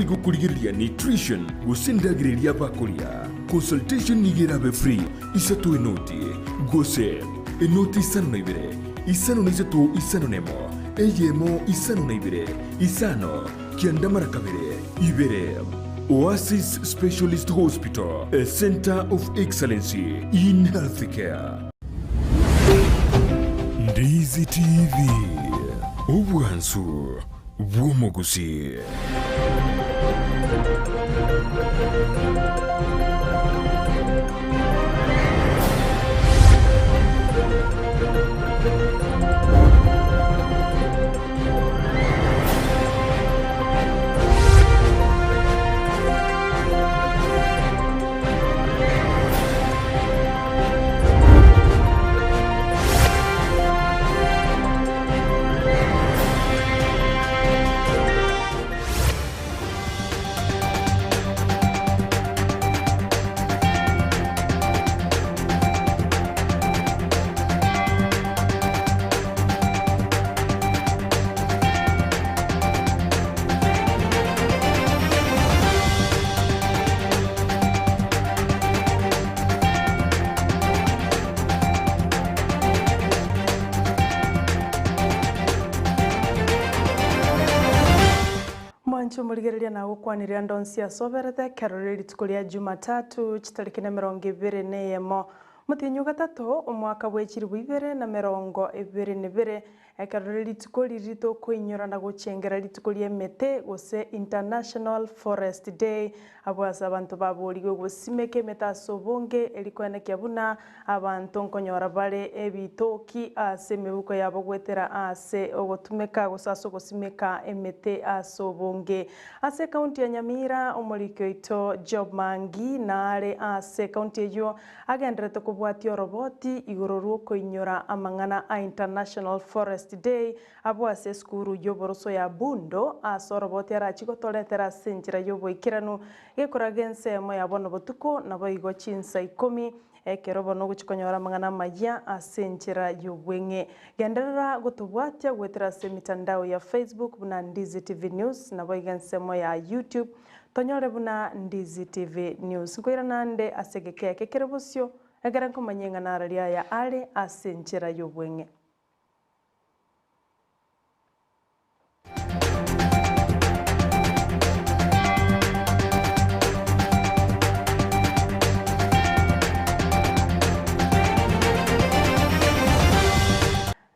gukurigiriria nutrition gusindagiriria bakuria consultation nigirabe free isatu enoti gose enoti isano na ibere isano na isatu isano nemo eyemo isano na ibere isano kiandamara kabere Ibere Oasis Specialist Hospital, a center of excellency in healthcare. Ndizi TV, Obwansu, Womogusi. Murigereria na gukwanirira ndonsia soberete karoreri tukuria Jumatatu chitariki na 24 mutinyu gatatu umwaka bwechiri bwibere na 2022 ekaroreri tukuri rito kuinyora na guchengera ritukurie mete gose International Forest Day abwasa abantu babuligwe gusimeke metaso bonge elikwene kyabuna abantu nkonyora bare ebitoki ase mebuko yabo gwetera ase ogotumeka gusaso gusimeka emete aso bonge ase county ya Nyamira umurikyo ito Job Mangi nare ase county yo agendrete kubwatio roboti igoro ruko inyora amangana a International Forest Day abwase skuru yoboroso ya Bundo aso roboti arachigotoletera senjira yoboikiranu gekuragense mo yabono botuko nabo igo Chinsa ikomi ekerobo no guchikonyora mangana maya asenjira yobwenge genderera gutubwatia gwetera se mitandao ya Facebook buna Ndizi TV News nabo igensemo ya YouTube tonyore buna Ndizi TV News ngoira nande asegeke kekerebosyo egera nkomanyenga nararia ya ale asenjira yobwenge.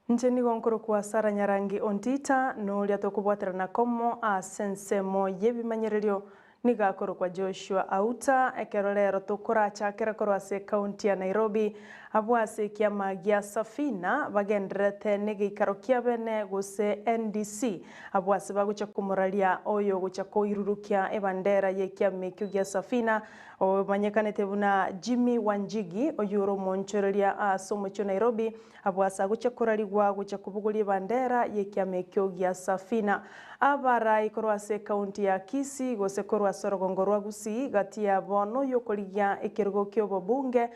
Njeni gonkoro kwa Sara Nyarangi Ontita no lia tokubwatera na komo a sensemo yebimanyererio nigakoro kwa Joshua Auta ekerolero tokora chakera korwa se county ya Nairobi abwase kiama gia Safina bagendrete negeikaro kiabene gose NDC abwase bagucha kumuralia oyo gucha koirurukia ebandera ye kiama gia Safina o manyekanete buna Jimmy Wanjigi oyuro monchorelia asomocho Nairobi abwasa gucha kurarigwa gucha kubuguli bandera ye kiama gia Safina abara ikorwa se county ya Kisii gose korwa sorogongorwa gusi gati ya bono yokoligia ekerugo kyobo bunge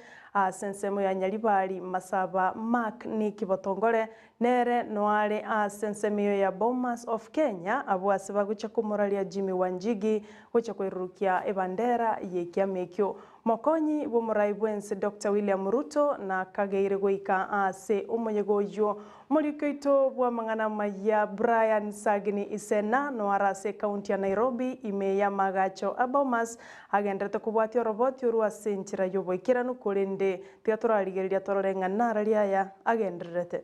sensemo ya Nyaribari Masaba Mark ni kibotongole nere noare sensemo ya Bomas of Kenya abwase bagucha kumuralia Jimmy Wanjigi gucha kwirukia ebandera ye kiamekyo mokonyi bomurai bwense Dr. William Ruto na kageire goika ase umonyegoyo mulikeito bwa mangana maya Brian Sagini Isena no arase county ya Nairobi ime ya magacho abomas agendete kubwatio roboti urwa senchira yoboikiranu kurende tiaturarigeria tororenga nararia ya agenderete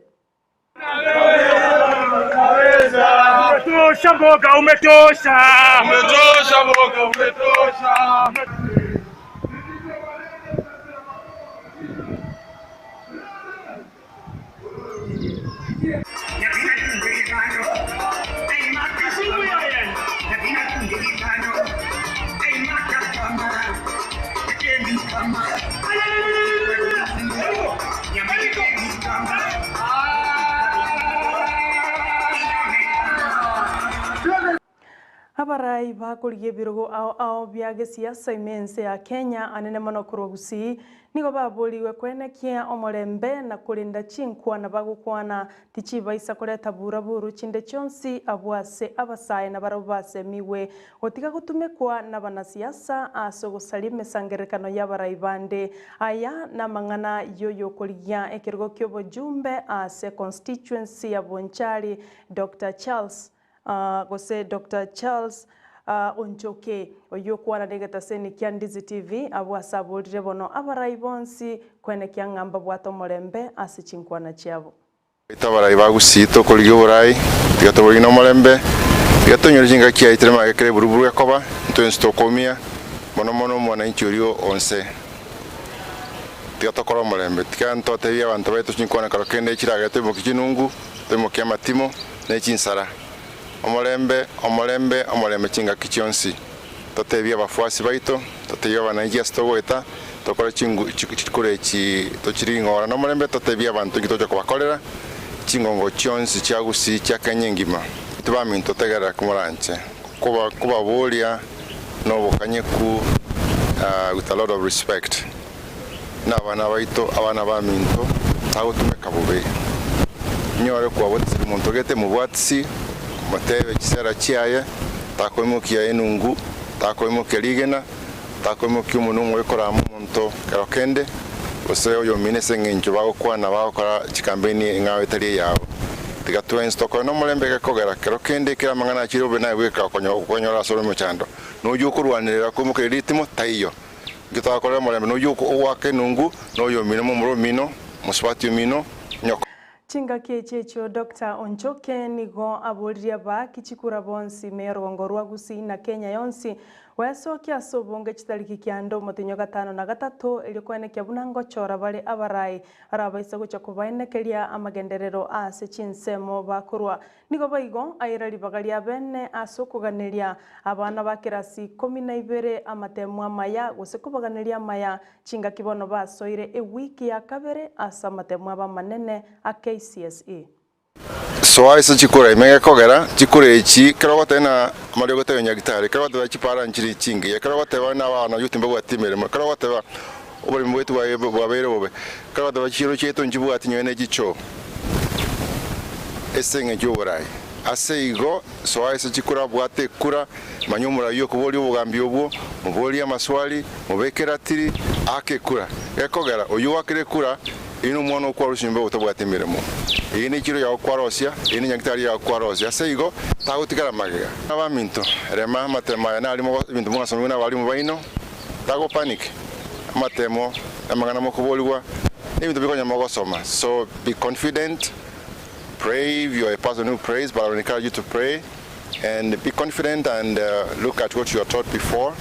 umetosha mboga umetosha mboga umetosha. Abarai bakuriye birogo ao byage siasa imense ya Kenya anene mono kurogusi nigo baburiwe kwenekia omorembe na kulinda chinkwa na bagukwana tichiba isa kureta buraburu chinde chonsi abwase abasaye na barobase miwe otiga gutumekwa na banasiasa aso gusalime sangerekano y'abarai bande aya na mangana yoyo kuriya ekirgo kyobo jumbe ase constituency ya Bonchari Dr. Charles Onchoke oyo kwana negata seni kya Ndizi TV abwasaburire bono abarai bonsi kwene kya ngamba bwato morembe asichinkwana cyabo itabarai bagusito kuliga burai tigatobori no morembe tigatonyoringa kya itrema gekere buruburu yakoba ntokomia mono mwananchi urio onse tigatokora morembe tikanto tebya abantu betu chinkwana karokende chiraga temo kichinungu temo kya matimo na chinsara omorembe chinga kichonsi totebya bafuasi baito totebya bananchi stogweta tokora chikure tochiringora no morembe totebya abantu kitoja kubakorera chingongo chonsi chagusi chakanyengima tubaminto tegera kumuranche kuba bolia no bokanyeku with a lot of respect n'abana baito abana baminto tago tumekabube nyore kwa wotsi muntu gete mubwatsi matebe kisera chiaye takoimukia enungu takoimukia ligena takoimukia umuntu wekora muntu karokende oseyo yo minese nginjo bagokwana bagokora chikambeni ngawe tari yabo tigatwe instoko no morembe kogera karokende kira mangana chirobe na weka konyora soro muchando no yukurwanira kumuke ritimo taiyo gitakora morembe no yuko wake nungu no yo minimo muro muswati mino nyoko Chinga kechecho Dr. Onchoke nigo aburiya ba kichikura bonsi merongo rwagusi na Kenya yonsi wesokia sobonge chitariki kyando mutinyo gatano na gatatu ilikwene kyabunango chora bale abarai arabaisa gucha kubaenekeria amagenderero ase chinsemo bakurwa nigo baigo ayirali bagalia bene asokuganiria abana bakirasi 12 amatemu amaya gusekubaganiria amaya chinga kibono basoire ewiki ya kabere asa matemu abamanene a KCSE so aisa chikura imege kogera chikure ichi karogote na mariogote yonyagitare karogote chipara nchiri chingi karogote wana wana yutimbe bwatimere karogote ba obali mwetu babere bobe karogote bachiro cheto njibu atinyene gicho esenge joborai aseigo so aisa chikura bwate kura manyumura yo kuboli ubugambi obwo muboli amaswali mubekera tiri ake kura ekogera oyu wakire kura ino mwana kwa rushimbe utobwatemeremo iyi ni kiro ya kwarosia iyi ni nyagitari ya kwarosia seigo tagutikara magega abaminto rema matema na alimo bintu mwasomo na bali mubaino tago panic matemo amagana mokuboliwa ibintu bikonya mogosoma so be confident pray. You are a person who prays, but I would encourage you to pray and be confident and look at what you are taught before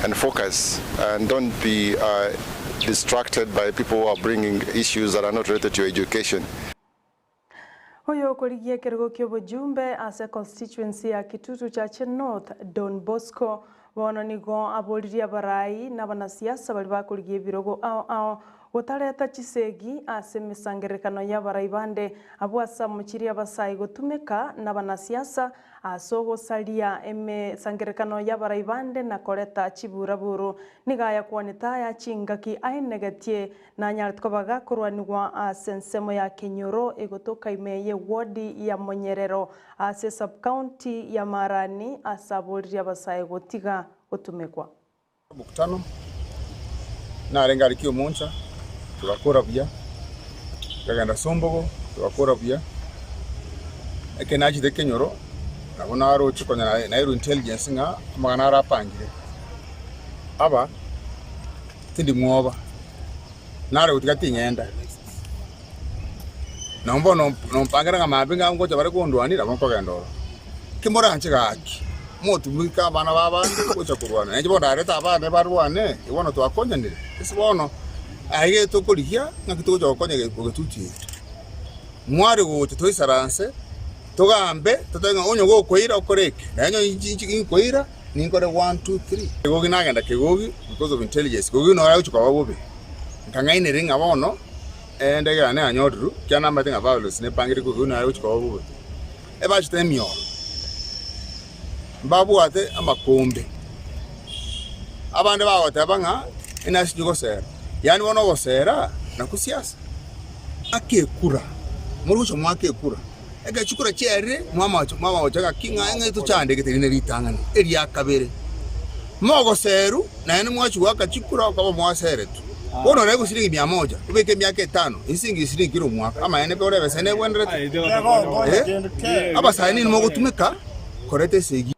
and focus and don't be distracted by people who are bringing issues that are not related to your education. Hoyo korigie kergo kyobo jumbe ase constituency ya Kitutu Church North Don Bosco bono nigo aboliria barai na banasiasa bali bakurigie birogo ao utareta chisegi ase misangerekano ya barai bande abwasa muchiria basai gutumeka na banasiasa asogo salia eme sangerekano ya barai bande na koreta chiburaburu nigaya kwanita ya chingaki ainegetie na nyartkobaga kurwanigwa asensemo ya Kenyoro egotoka imeye wodi ya Monyerero ase sub county ya Marani asaboliria basai gotiga gutumekwa mukutano na rengarikio muncha turakora bya kaganda sombogo turakora bya ekenaji de Kenyoro nabona aro chikonya na aero intelligence nga magana arapangire aba tindi mwoba nare utikati nyenda nombo no mpangera ngamabinga ngoja bare kondwanira bako gendoro kimora nchigaki motu mwika bana baba kucha kurwana nje bonda areta abane barwane iwono twakonyanire isibono aige tokolikia ngakituko jokonye getuti mwari gote toisaranse togambe totenga onyo go koira okoreke nanyo inchi koira ninkore 1 2 3 gogi nagenda kegogi because of intelligence gogi no ra uchuka babobe nkangaine ringa bono ende gane anyodru kyana matinga values ne pangiri gogi no ra uchuka babobe eba chitemio babu ate amakombe abande bagote banga inasi gosera yani wono gosera na kusiasa akekura murucho mwakekura ega chukura chere mama wachaga kinga engeto chande giterine ritangani eri akabere mogo seru na ene mwachu waka chukura kwa mwasere tu wono rego shilingi 100 ubeke miaka 5 isingi shilingi kilo mwaka ama ene bore besene wendrete aba saini ni mogo tumeka korete segi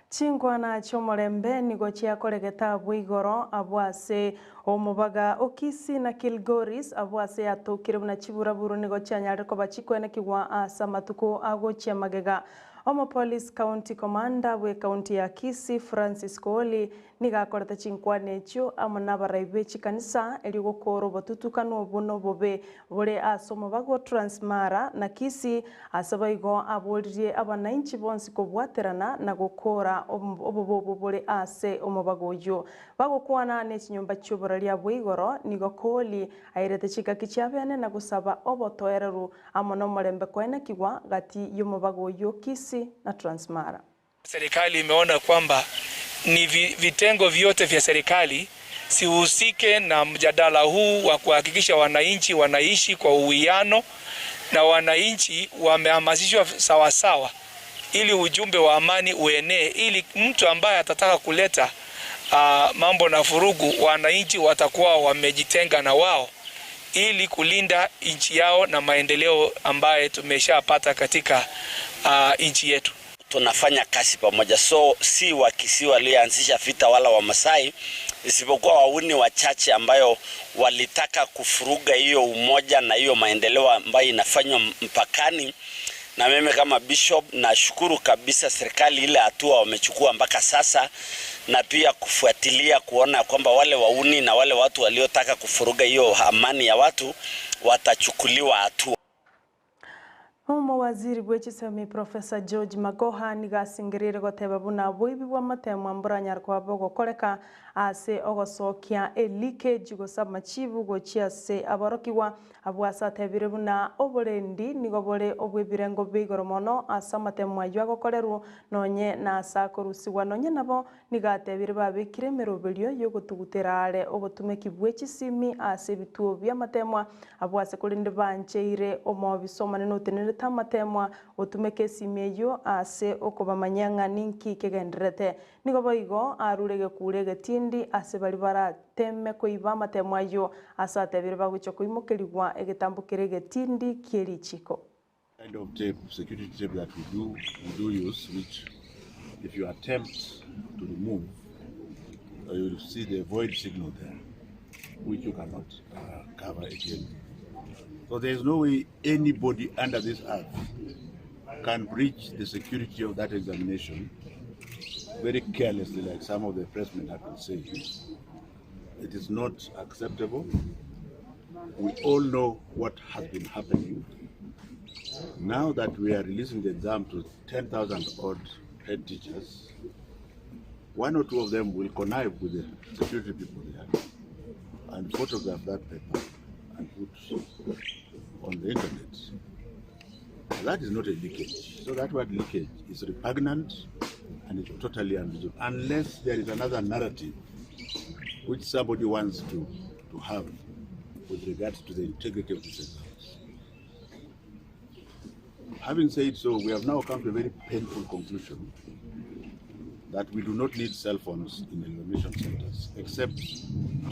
Chingwana chomorembe nigo chiakoregeta bwigoro abwase omubaga okisi na Kilgoris abwase atokire buna chiburaburu nigo chianyare ko bachikwene kigwa asa matuko ago chiamagega Omo Police County Commander we County ya Kisi Francis Kooli niga akorete chinkwane chyo amana baraibe chikanisa eligo koro botutukano bono bobe bore asomo bago Transmara na Kisi asabaigo abolrie abanainchi bonsi ko bwaterana na gukora obobobo bore ase omobagoyo bagokwana ne chinyumba chyo boralia bwigoro nigo Kooli airete chikaki chabene na gusaba obotoereru amono morembe kwene kigwa gati yomobagoyo Kisi na Transmara. Serikali imeona kwamba ni vitengo vyote vya serikali sihusike na mjadala huu wa kuhakikisha wananchi wanaishi kwa uwiano na wananchi wamehamasishwa sawasawa ili ujumbe wa amani uenee, ili mtu ambaye atataka kuleta mambo na furugu wananchi watakuwa wamejitenga na wao ili kulinda nchi yao na maendeleo ambaye tumeshapata katika nchi yetu. Tunafanya kazi pamoja, so si Wakisi walioanzisha vita wala Wamasai, isipokuwa wauni wachache ambayo walitaka kufuruga hiyo umoja na hiyo maendeleo ambayo inafanywa mpakani. Na mimi kama bishop nashukuru kabisa serikali ile hatua wamechukua mpaka sasa, na pia kufuatilia kuona kwamba wale wauni na wale watu waliotaka kufuruga hiyo amani ya watu watachukuliwa hatua. Waziri bw'ekisemi Professor George Magoha nigasingirire goteba buna bwibi bwa matemwa mburanyar kwa bogo koreka ase ogosokia leakage gosaba machibu gochiase abarokiwa abwasa tebire buna oborendi nigobore obwebirengo bigoro mono asa matemwa ywago koreru nonye na asa korusiwa nonye nabo nigatebire babikire merobelio yogotuguterare obotumeki bw'ekisimi ase bituo bya matemwa abwase kurinde bancheire omobisomane notenere tamatemwa otumeke simyeyo ase okobamanyanga ninki kegenderete nigoboigo arurege kurege tindi ase bali barateme koiba matemwa yo asa tebire bagucho koimokerigwa egetambukire getindi kierichiko. Kind of tape, security tape that we do use, which if you attempt to remove, you will see the void signal there, which you cannot cover again. So there is no way anybody under this earth can breach the security of that examination very carelessly, like some of the pressmen have been saying. It is not acceptable. We all know what has been happening. Now that we are releasing the exam to 10,000 odd head teachers, one or two of them will connive with the security people there and photograph that paper and put on the internet. That is not a leakage. So that word leakage is repugnant and it's totally unreasonable, unless there is another narrative which somebody wants to have with regard to the integrity of this exams. Having said so, we have now come to a very painful conclusion that we do not need cell phones in examination centers, except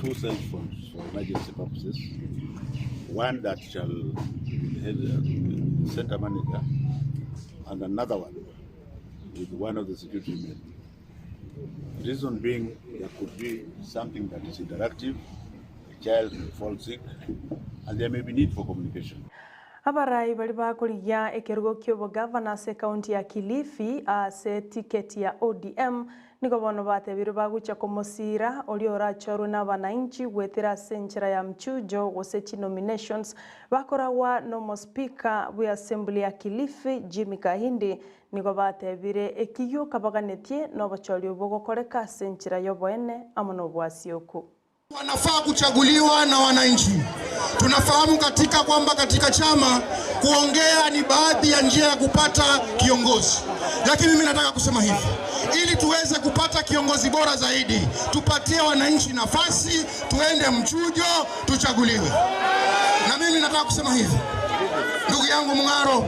2 cell phones for emergency purposes. One that shall be the center manager, and another one with one of the security men. The reason being, there could be something that is interactive, a child may fall sick, and there may be need for communication. Abarai bali bakuriya ekerugo kyobo governor se county ya Kilifi se ticket ya ODM niko bono batebire bagucha komosira oli orachoro na bananchi gwetera senchera ya mchujo gosechi nominations bakorawa no speaker we assembly ya Kilifi Jimmy Kahindi niko batebire ekiyo kabaganetie no bachori obogokoreka senchera yoboene amono bwasioku. Wanafaa kuchaguliwa na wananchi. Tunafahamu katika chama kuongea ni baadhi ya njia ya kupata kiongozi. Lakini mimi nataka kusema hivi, ili tuweze kupata kiongozi bora zaidi, tupatie wananchi nafasi, tuende mchujo, tuchaguliwe. Na mimi nataka kusema hivi, ndugu yangu Mungaro,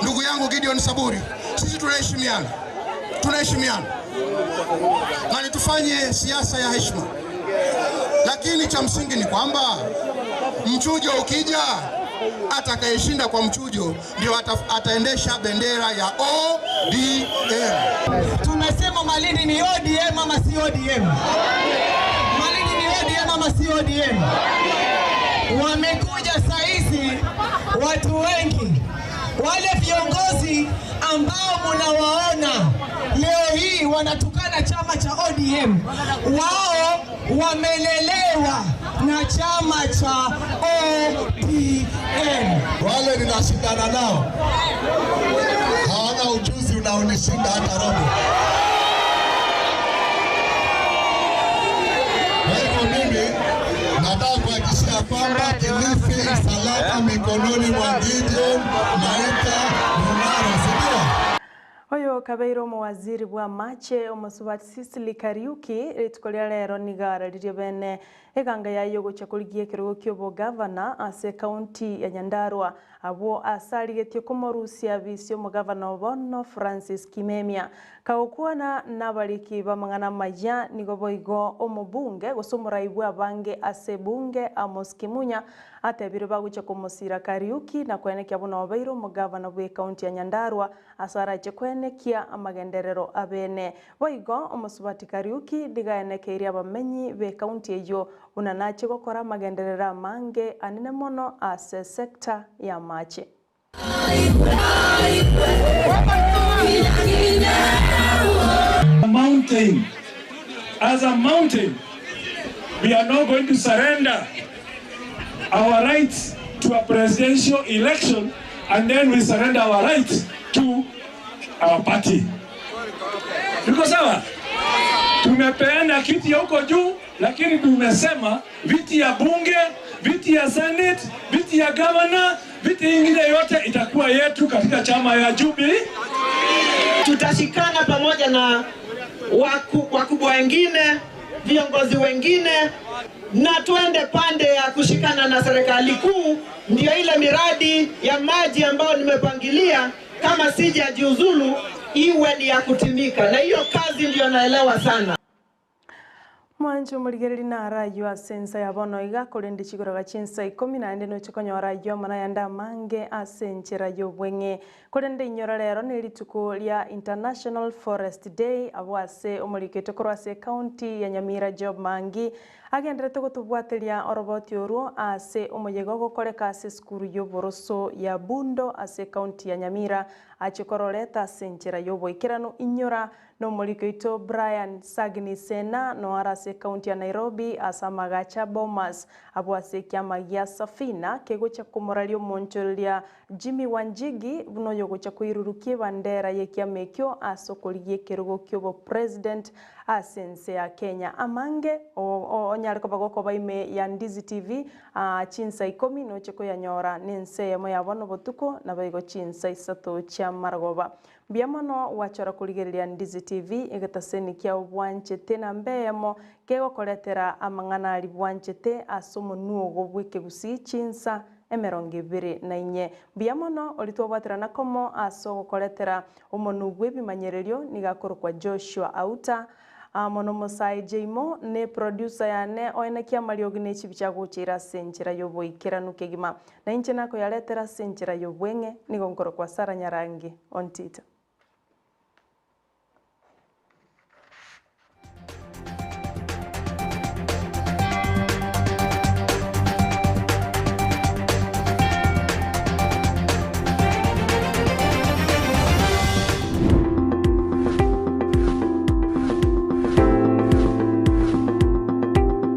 ndugu yangu Gideon Saburi, sisi tunaheshimiana. Na tufanye siasa ya heshima. Lakini cha msingi ni kwamba mchujo ukija, atakayeshinda kwa mchujo ndio ataendesha bendera ya ODM. Tumesema Malindi ni ODM ama si ODM? Malindi ni ODM ama si ODM? Wamekuja saizi watu wengi, wale viongozi ambao mnawaona leo hii wanatukana chama cha ODM, wao wamelelewa na chama cha ODM. Wale ninashindana nao hawana ujuzi unaonishinda hata robo. Kwa hivyo mimi nataka kuhakikisha kwamba Kilifi salama mikononi mwa Gideon Oyo kabeiro mawaziri bwa mache omusubati Sisili Kariuki ritukolia lero nigara riri bene eganga yayo gocha kurigie kirogo kyobo governor ase county ya Nyandarua abo asarigetio komorusia visio mu governor bono Francis Kimemia kaukwana nabariki bamangana maya nigoboigo omubunge gosumuraibwa bange ase bunge Amos Kimunya atebire bagucha komosira Kariuki na kwenekya bono obeiro mu governor bwe county ya Nyandarua asara kwenekia amagenderero abene boigo omusubati Kariuki digaenekeria bamenyi be county eyo unanache gokora amagenderera mange anene mono ase sector ya mache. As a mountain, we are not going to surrender our rights to a presidential election and then we surrender our rights to our party. Because tumepeana kiti ya huko juu, lakini tumesema viti ya bunge, viti ya senate, viti ya governor, viti ingine yote itakuwa yetu katika chama ya Jubilee. Tutashikana pamoja na wakubwa wengine, viongozi wengine, na tuende pande ya kushikana na serikali kuu, ndio ile miradi ya maji ambayo nimepangilia kama sijajiuzulu iwe ni ya kutimika, na hiyo kazi ndio naelewa sana. Mwanju muligereri na rayo asensa ya bono iga kurendi chigoroga Chinsa 14 no chikonyo rayo mana yanda mange asenchera yo bwenge kurende inyora lero ne lituko lya International Forest Day abwase omuliketo korwase county ya Nyamira Job Mangi agenderete gutubwatelia oroboti oruo ase omuyego gokoreka ase skuru yo boroso ya Bundo ase county ya Nyamira achikoroleta asenchera yo boikirano inyora no muliketo Brian Sagni Sena no arase county ya Nairobi asamagacha Bomas abwase kyama ya Safina kegocha kumoralio moncholia Jimmy Wanjigi buno yogocha kuirurukie bandera yekyamekyo asokoliye kerogo kyobo president asense ya Kenya amange onyariko bagoko baime ya Ndizi TV Chinsa 10 no cheko ya nyora nense yamo yabono botuko na baigo Chinsa 3 cha Margoba biamono wachora kuligereria Ndizi TV egataseni kya obwanchete na mbeyamo kego koletera amangana ali bwanchete asomo nuogo bweke gusi Chinsa 24 biamono olitobwaterana komo aso koletera omonu bwebimanyereryo nigakoro kwa Joshua Auta mono Mosai Jimo ne producer yane oenekia mariogne chibichaguchira senchira yoboikera nukegima na inche nako yaletera senchira yobwenge nigonkoro kwa Nyarangi Ontita.